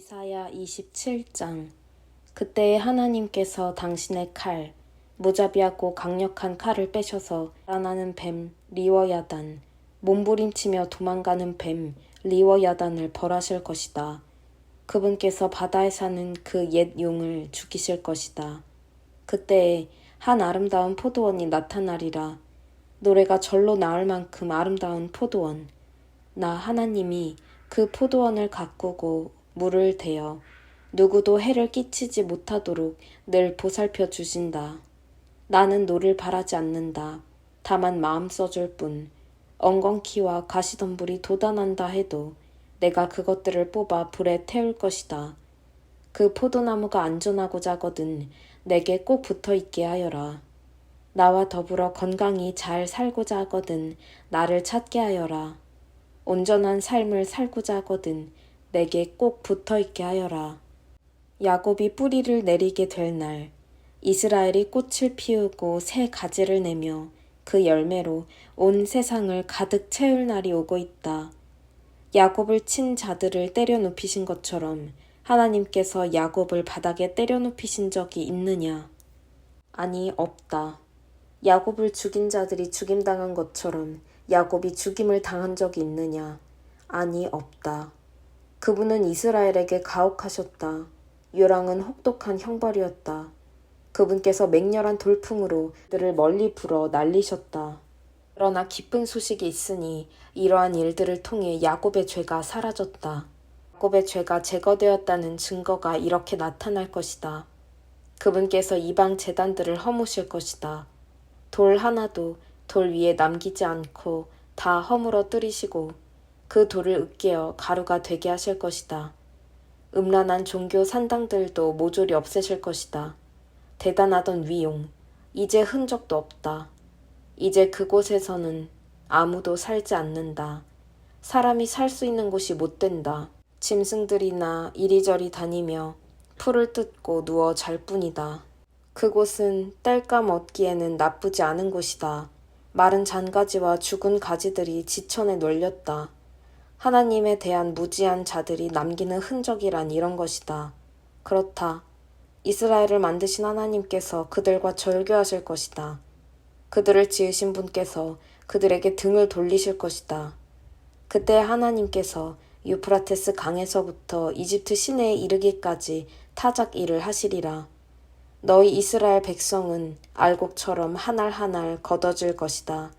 이사야 27장. 그때에 하나님께서 당신의 칼, 무자비하고 강력한 칼을 빼셔서 달아나는 뱀 리워야단, 몸부림치며 도망가는 뱀 리워야단을 벌하실 것이다. 그분께서 바다에 사는 그 옛 용을 죽이실 것이다. 그때에 한 아름다운 포도원이 나타나리라. 노래가 절로 나올 만큼 아름다운 포도원. 나 하나님이 그 포도원을 가꾸고 물을 대어 누구도 해를 끼치지 못하도록 늘 보살펴 주신다. 나는 노를 바라지 않는다. 다만 마음 써줄 뿐. 엉겅퀴와 가시덤불이 돋아난다 해도 내가 그것들을 뽑아 불에 태울 것이다. 그 포도나무가 안전하고자 하거든 내게 꼭 붙어 있게 하여라. 나와 더불어 건강히 잘 살고자 하거든 나를 찾게 하여라. 온전한 삶을 살고자 하거든 내게 꼭 붙어 있게 하여라. 야곱이 뿌리를 내리게 될 날, 이스라엘이 꽃을 피우고 새 가지를 내며 그 열매로 온 세상을 가득 채울 날이 오고 있다. 야곱을 친 자들을 때려 눕히신 것처럼 하나님께서 야곱을 바닥에 때려 눕히신 적이 있느냐? 아니, 없다. 야곱을 죽인 자들이 죽임당한 것처럼 야곱이 죽임을 당한 적이 있느냐? 아니, 없다. 그분은 이스라엘에게 가혹하셨다. 요랑은 혹독한 형벌이었다. 그분께서 맹렬한 돌풍으로 그들을 멀리 불어 날리셨다. 그러나 기쁜 소식이 있으니 이러한 일들을 통해 야곱의 죄가 사라졌다. 야곱의 죄가 제거되었다는 증거가 이렇게 나타날 것이다. 그분께서 이방 제단들을 허무실 것이다. 돌 하나도 돌 위에 남기지 않고 다 허물어 뜨리시고 그 돌을 으깨어 가루가 되게 하실 것이다. 음란한 종교 산당들도 모조리 없애실 것이다. 대단하던 위용, 이제 흔적도 없다. 이제 그곳에서는 아무도 살지 않는다. 사람이 살 수 있는 곳이 못 된다. 짐승들이나 이리저리 다니며 풀을 뜯고 누워 잘 뿐이다. 그곳은 땔감 얻기에는 나쁘지 않은 곳이다. 마른 잔가지와 죽은 가지들이 지천에 널렸다. 하나님에 대한 무지한 자들이 남기는 흔적이란 이런 것이다. 그렇다. 이스라엘을 만드신 하나님께서 그들과 절교하실 것이다. 그들을 지으신 분께서 그들에게 등을 돌리실 것이다. 그때 하나님께서 유프라테스 강에서부터 이집트 시내에 이르기까지 타작 일을 하시리라. 너희 이스라엘 백성은 알곡처럼 하날 하날 걷어질 것이다.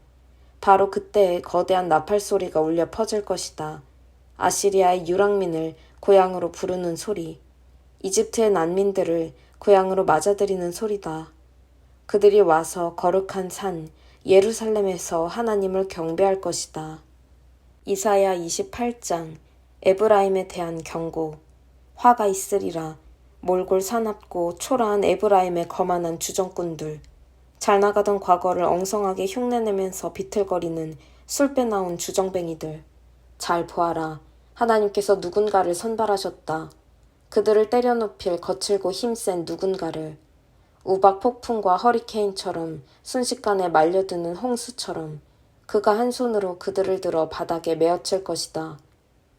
바로 그때에 거대한 나팔 소리가 울려 퍼질 것이다. 아시리아의 유랑민을 고향으로 부르는 소리, 이집트의 난민들을 고향으로 맞아들이는 소리다. 그들이 와서 거룩한 산 예루살렘에서 하나님을 경배할 것이다. 이사야 28장. 에브라임에 대한 경고. 화가 있으리라. 몰골 사납고 초라한 에브라임의 거만한 주정꾼들. 잘 나가던 과거를 엉성하게 흉내내면서 비틀거리는 술 빼나온 주정뱅이들. 잘 보아라. 하나님께서 누군가를 선발하셨다. 그들을 때려눕힐 거칠고 힘센 누군가를. 우박 폭풍과 허리케인처럼 순식간에 말려드는 홍수처럼 그가 한 손으로 그들을 들어 바닥에 메어칠 것이다.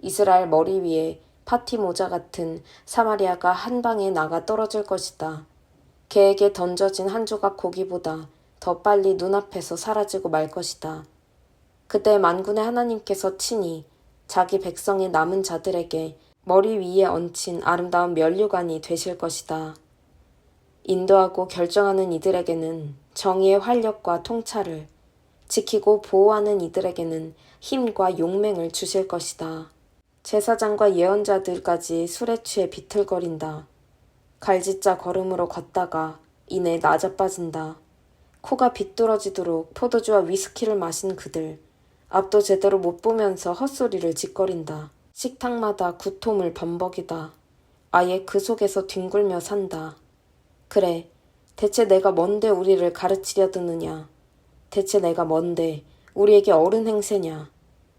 이스라엘 머리 위에 파티 모자 같은 사마리아가 한 방에 나가 떨어질 것이다. 개에게 던져진 한 조각 고기보다 더 빨리 눈앞에서 사라지고 말 것이다. 그때 만군의 하나님께서 친히 자기 백성의 남은 자들에게 머리 위에 얹힌 아름다운 면류관이 되실 것이다. 인도하고 결정하는 이들에게는 정의의 활력과 통찰을, 지키고 보호하는 이들에게는 힘과 용맹을 주실 것이다. 제사장과 예언자들까지 술에 취해 비틀거린다. 갈짓자 걸음으로 걷다가 이내 낮아빠진다. 코가 비뚤어지도록 포도주와 위스키를 마신 그들. 앞도 제대로 못 보면서 헛소리를 짓거린다. 식탁마다 구토물 범벅이다. 아예 그 속에서 뒹굴며 산다. 그래, 대체 내가 뭔데 우리를 가르치려 드느냐. 대체 내가 뭔데 우리에게 어른 행세냐.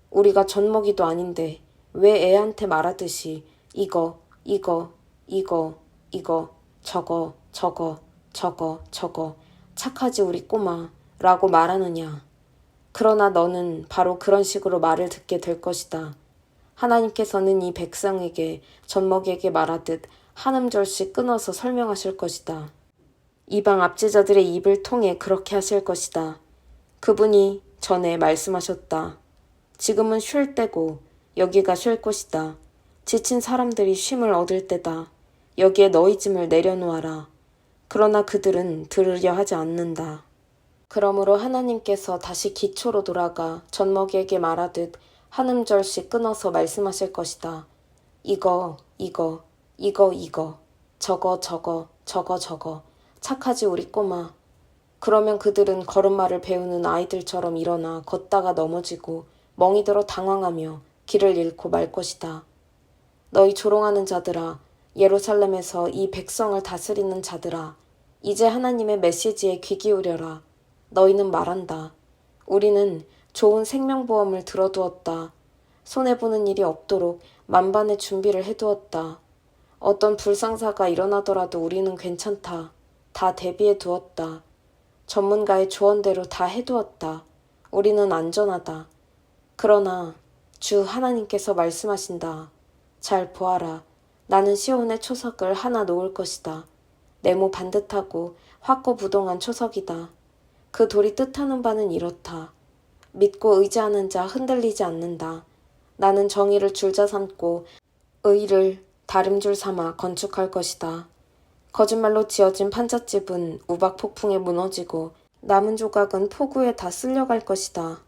우리가 젖먹이도 아닌데 왜 애한테 말하듯이 이거 저거 착하지 우리 꼬마 라고 말하느냐. 그러나 너는 바로 그런 식으로 말을 듣게 될 것이다. 하나님께서는 이 백성에게 젖먹이에게 말하듯 한 음절씩 끊어서 설명하실 것이다. 이방 압제자들의 입을 통해 그렇게 하실 것이다. 그분이 전에 말씀하셨다. 지금은 쉴 때고 여기가 쉴 곳이다. 지친 사람들이 쉼을 얻을 때다. 여기에 너희 짐을 내려놓아라. 그러나 그들은 들으려 하지 않는다. 그러므로 하나님께서 다시 기초로 돌아가 젖먹이에게 말하듯 한 음절씩 끊어서 말씀하실 것이다. 이거, 저거. 착하지 우리 꼬마. 그러면 그들은 걸음마를 배우는 아이들처럼 일어나 걷다가 넘어지고 멍이 들어 당황하며 길을 잃고 말 것이다. 너희 조롱하는 자들아, 예루살렘에서 이 백성을 다스리는 자들아, 이제 하나님의 메시지에 귀 기울여라. 너희는 말한다. 우리는 좋은 생명보험을 들어두었다. 손해보는 일이 없도록 만반의 준비를 해두었다. 어떤 불상사가 일어나더라도 우리는 괜찮다. 다 대비해 두었다. 전문가의 조언대로 다 해두었다. 우리는 안전하다. 그러나 주 하나님께서 말씀하신다. 잘 보아라. 나는 시온의 초석을 하나 놓을 것이다. 네모 반듯하고 확고부동한 초석이다. 그 돌이 뜻하는 바는 이렇다. 믿고 의지하는 자 흔들리지 않는다. 나는 정의를 줄자 삼고 의를 다림줄 삼아 건축할 것이다. 거짓말로 지어진 판잣집은 우박 폭풍에 무너지고 남은 조각은 폭우에 다 쓸려갈 것이다.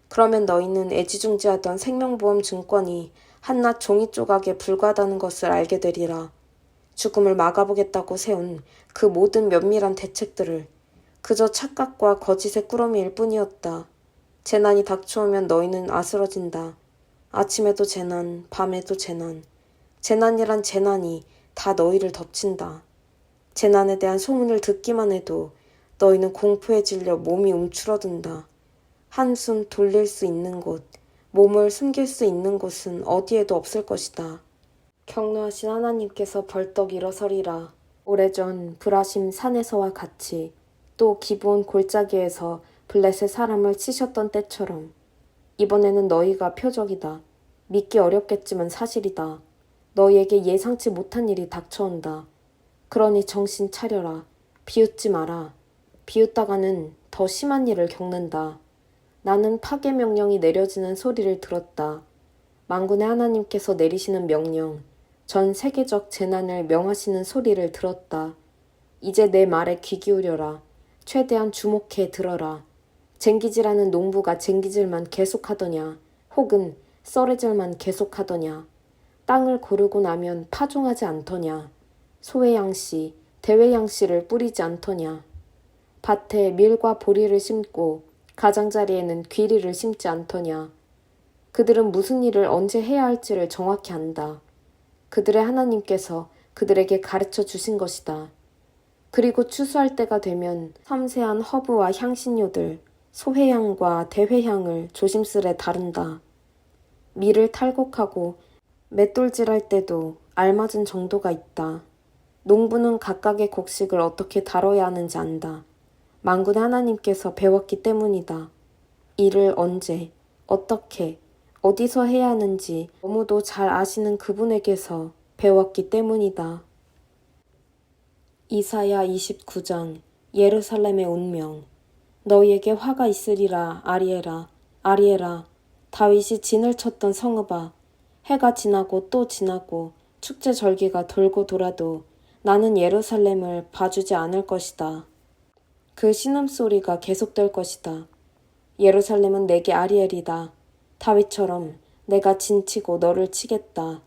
그러면 너희는 애지중지하던 생명보험 증권이 한낱 종이 조각에 불과하다는 것을 알게 되리라. 죽음을 막아보겠다고 세운 그 모든 면밀한 대책들을 그저 착각과 거짓의 꾸러미일 뿐이었다. 재난이 닥쳐오면 너희는 아스러진다. 아침에도 재난, 밤에도 재난. 재난이란 재난이 다 너희를 덮친다. 재난에 대한 소문을 듣기만 해도 너희는 공포에 질려 몸이 움츠러든다. 한숨 돌릴 수 있는 곳, 몸을 숨길 수 있는 곳은 어디에도 없을 것이다. 경노하신 하나님께서 벌떡 일어서리라. 오래전 브라심 산에서와 같이 또 기브온 골짜기에서 블레셋 사람을 치셨던 때처럼 이번에는 너희가 표적이다. 믿기 어렵겠지만 사실이다. 너희에게 예상치 못한 일이 닥쳐온다. 그러니 정신 차려라. 비웃지 마라. 비웃다가는 더 심한 일을 겪는다. 나는 파괴 명령이 내려지는 소리를 들었다. 만군의 하나님께서 내리시는 명령, 전 세계적 재난을 명하시는 소리를 들었다. 이제 내 말에 귀 기울여라. 최대한 주목해 들어라. 쟁기질하는 농부가 쟁기질만 계속하더냐, 혹은 썰애질만 계속하더냐. 땅을 고르고 나면 파종하지 않더냐. 소외양씨, 대외양씨를 뿌리지 않더냐. 밭에 밀과 보리를 심고 가장자리에는 귀리를 심지 않더냐. 그들은 무슨 일을 언제 해야 할지를 정확히 안다. 그들의 하나님께서 그들에게 가르쳐 주신 것이다. 그리고 추수할 때가 되면 섬세한 허브와 향신료들, 소회향과 대회향을 조심스레 다룬다. 밀을 탈곡하고 맷돌질할 때도 알맞은 정도가 있다. 농부는 각각의 곡식을 어떻게 다뤄야 하는지 안다. 만군의 하나님께서 배웠기 때문이다. 일을 언제, 어떻게, 어디서 해야 하는지 너무도 잘 아시는 그분에게서 배웠기 때문이다. 이사야 29장 예루살렘의 운명. 너희에게 화가 있으리라. 아리에라, 아리에라. 다윗이 진을 쳤던 성읍아. 해가 지나고 또 지나고 축제 절기가 돌고 돌아도 나는 예루살렘을 봐주지 않을 것이다. 그 신음소리가 계속될 것이다. 예루살렘은 내게 아리엘이다. 다윗처럼 내가 진치고 너를 치겠다.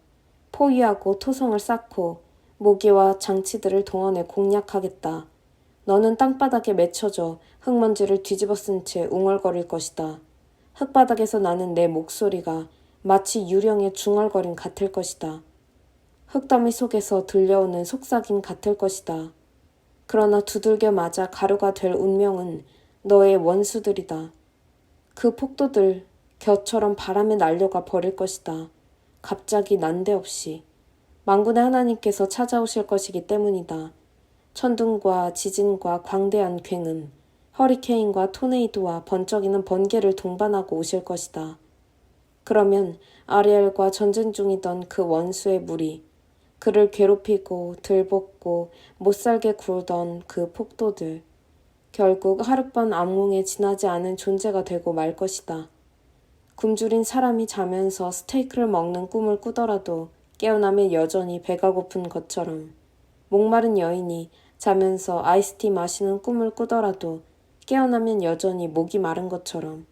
포위하고 토성을 쌓고 모기와 장치들을 동원해 공략하겠다. 너는 땅바닥에 맺혀져 흙먼지를 뒤집어 쓴 채 웅얼거릴 것이다. 흙바닥에서 나는 내 목소리가 마치 유령의 중얼거림 같을 것이다. 흙더미 속에서 들려오는 속삭임 같을 것이다. 그러나 두들겨 맞아 가루가 될 운명은 너의 원수들이다. 그 폭도들 겨처럼 바람에 날려가 버릴 것이다. 갑자기 난데없이. 만군의 하나님께서 찾아오실 것이기 때문이다. 천둥과 지진과 광대한 굉음, 허리케인과 토네이도와 번쩍이는 번개를 동반하고 오실 것이다. 그러면 아리엘과 전쟁 중이던 그 원수의 무리, 그를 괴롭히고 들볶고 못살게 굴던 그 폭도들, 결국 하룻밤 악몽에 지나지 않은 존재가 되고 말 것이다. 굶주린 사람이 자면서 스테이크를 먹는 꿈을 꾸더라도 깨어나면 여전히 배가 고픈 것처럼, 목마른 여인이 자면서 아이스티 마시는 꿈을 꾸더라도 깨어나면 여전히 목이 마른 것처럼,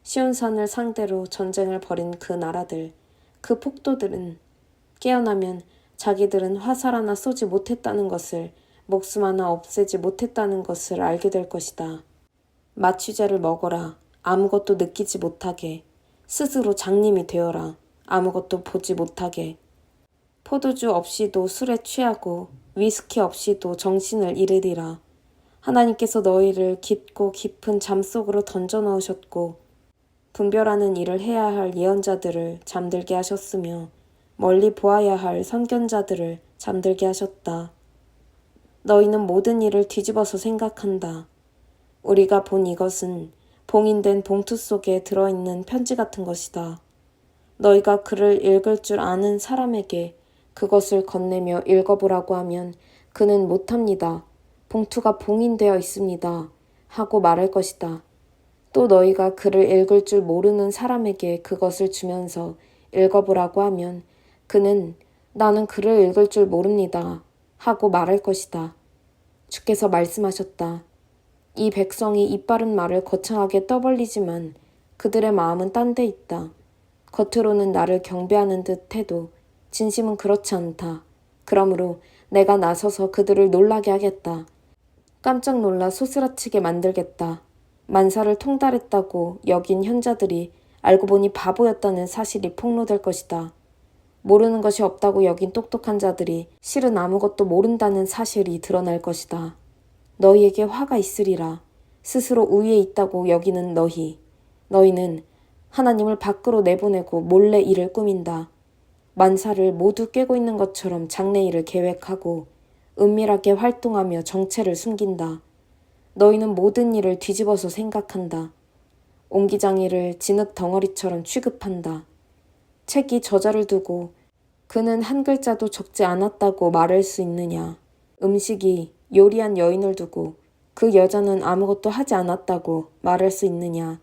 시온산을 상대로 전쟁을 벌인 그 나라들, 그 폭도들은 깨어나면 자기들은 화살 하나 쏘지 못했다는 것을, 목숨 하나 없애지 못했다는 것을 알게 될 것이다. 마취제를 먹어라. 아무것도 느끼지 못하게. 스스로 장님이 되어라. 아무것도 보지 못하게. 포도주 없이도 술에 취하고 위스키 없이도 정신을 잃으리라. 하나님께서 너희를 깊고 깊은 잠 속으로 던져 넣으셨고 분별하는 일을 해야 할 예언자들을 잠들게 하셨으며 멀리 보아야 할 선견자들을 잠들게 하셨다. 너희는 모든 일을 뒤집어서 생각한다. 우리가 본 이것은 봉인된 봉투 속에 들어있는 편지 같은 것이다. 너희가 그를 읽을 줄 아는 사람에게 그것을 건네며 읽어보라고 하면 그는 못합니다. 봉투가 봉인되어 있습니다. 하고 말할 것이다. 또 너희가 그를 읽을 줄 모르는 사람에게 그것을 주면서 읽어보라고 하면 그는 나는 그를 읽을 줄 모릅니다. 하고 말할 것이다. 주께서 말씀하셨다. 이 백성이 입바른 말을 거창하게 떠벌리지만 그들의 마음은 딴 데 있다. 겉으로는 나를 경배하는 듯 해도 진심은 그렇지 않다. 그러므로 내가 나서서 그들을 놀라게 하겠다. 깜짝 놀라 소스라치게 만들겠다. 만사를 통달했다고 여긴 현자들이 알고 보니 바보였다는 사실이 폭로될 것이다. 모르는 것이 없다고 여긴 똑똑한 자들이 실은 아무것도 모른다는 사실이 드러날 것이다. 너희에게 화가 있으리라. 스스로 우위에 있다고 여기는 너희. 너희는 하나님을 밖으로 내보내고 몰래 일을 꾸민다. 만사를 모두 꿰고 있는 것처럼 장래일을 계획하고 은밀하게 활동하며 정체를 숨긴다. 너희는 모든 일을 뒤집어서 생각한다. 옹기장이를 진흙 덩어리처럼 취급한다. 책이 저자를 두고 그는 한 글자도 적지 않았다고 말할 수 있느냐. 음식이 요리한 여인을 두고 그 여자는 아무것도 하지 않았다고 말할 수 있느냐.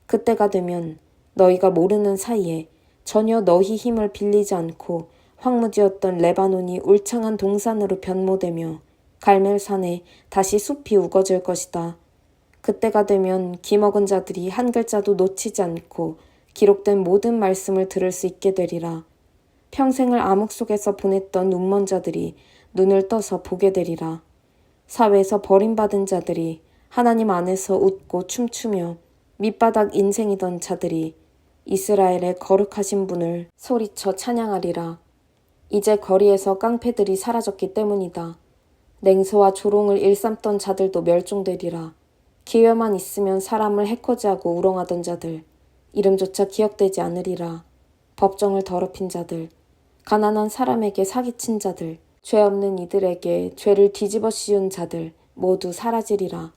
그때가 되면 너희가 모르는 사이에 전혀 너희 힘을 빌리지 않고 황무지였던 레바논이 울창한 동산으로 변모되며 갈멜산에 다시 숲이 우거질 것이다. 그때가 되면 기먹은 자들이 한 글자도 놓치지 않고 기록된 모든 말씀을 들을 수 있게 되리라. 평생을 암흑 속에서 보냈던 눈먼 자들이 눈을 떠서 보게 되리라. 사회에서 버림받은 자들이 하나님 안에서 웃고 춤추며 밑바닥 인생이던 자들이 이스라엘의 거룩하신 분을 소리쳐 찬양하리라. 이제 거리에서 깡패들이 사라졌기 때문이다. 냉소와 조롱을 일삼던 자들도 멸종되리라. 기회만 있으면 사람을 해코지하고 우롱하던 자들, 이름조차 기억되지 않으리라. 법정을 더럽힌 자들, 가난한 사람에게 사기친 자들, 죄 없는 이들에게 죄를 뒤집어 씌운 자들 모두 사라지리라.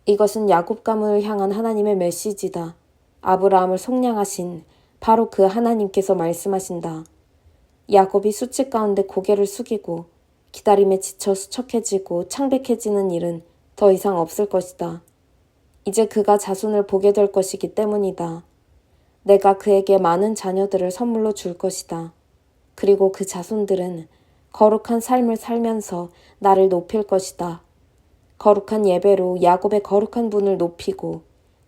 이것은 야곱 가문을 향한 하나님의 메시지다. 아브라함을 속량하신 바로 그 하나님께서 말씀하신다. 야곱이 수치 가운데 고개를 숙이고 기다림에 지쳐 수척해지고 창백해지는 일은 더 이상 없을 것이다. 이제 그가 자손을 보게 될 것이기 때문이다. 내가 그에게 많은 자녀들을 선물로 줄 것이다. 그리고 그 자손들은 거룩한 삶을 살면서 나를 높일 것이다. 거룩한 예배로 야곱의 거룩한 분을 높이고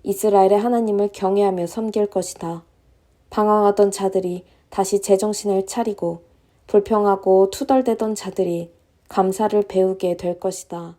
이스라엘의 하나님을 경외하며 섬길 것이다. 방황하던 자들이 다시 제정신을 차리고 불평하고 투덜대던 자들이 감사를 배우게 될 것이다.